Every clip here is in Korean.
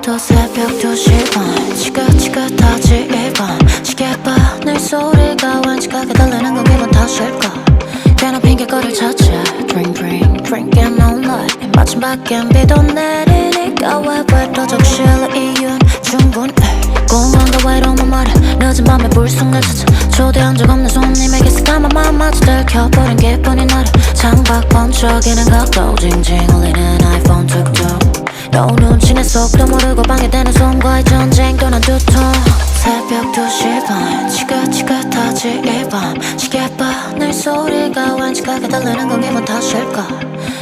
또 새벽 2시 반 지긋지긋하지 이밤 시계바늘 소리가 완직하게 들리는 건 기분 탓일까 괜한 핑계거리를 찾아 Drink drink drinking all night 마침 바kken 비도 내리니까 왜 적실래 iyun 충분해 공원도 외로운 말해 늦은 밤에 불쑥 늦어져 초대한 적 없는 손님에게서 까만 마음마저 들켜버린 기분이 나를 창밖 번쩍이는 각도 징징 울리는 아이폰 툭툭 너 눈치내 속도 모르고 방해되는 손과의 전쟁 또난 두통 새벽 2시 반 지긋지긋하지 이밤 시계바늘 소리가 완직하게 들리는 건 기분 탓일까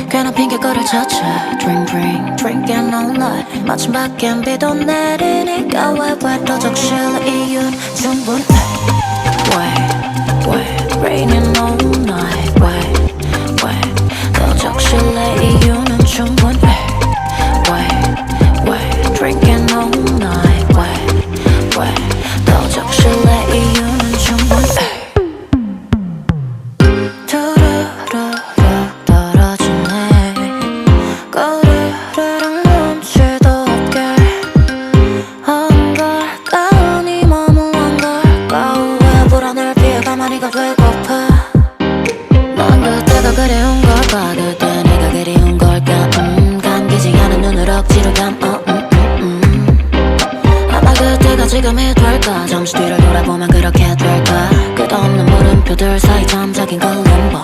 괜한 핑계거리를 찾아 Drink drink drinking all night 마침 바kken 비도 내리니까 왜 적실래 iyun 충분해 왜 raining all night 왜 적실래 iyun은 충분해 왜 drinking all night 왜 적실래 iyun은 충분해 두루루루 떨어지네 꼬르르륵 눈치도 없게 한 걸까 네 몸은 한 걸까 왜 불안을 피해 가만히 되고파 난 그때가 그리운 걸까 그때 내가 그리운 걸까 감기지 않은 눈을 억지로 감어 아마 그때가 지금이 될까 잠시 뒤를 돌아보면 그렇게 될까 끝없는 물음표들 사이 잠자긴 걸림보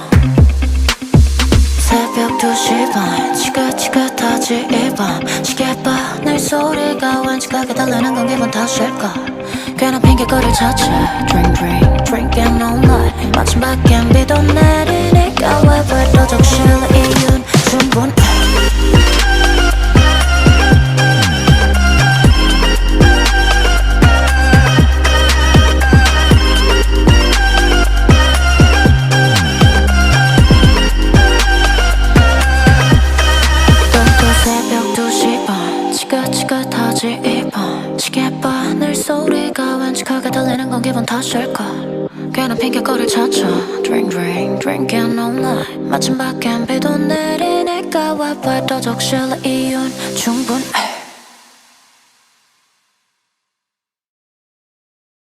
새벽 2시 반 지긋지긋하지 이밤 시계바늘 소리가 완직하게 들리는 건 기분 탓일까 괜한 핑계거리를 찾아 Drink drink drinking all night 마침 바kken 비도 내리니까 왜 적실래 iyun 충분해 지긋지긋하지 이밤 시계바늘 소리가 완직하게 들리는 건 기분 탓일까 괜한 핑계거리를 찾아 Drink drink drinking all night 마침 바kken 비도 내리니까 왜 적실래 iyun 충분해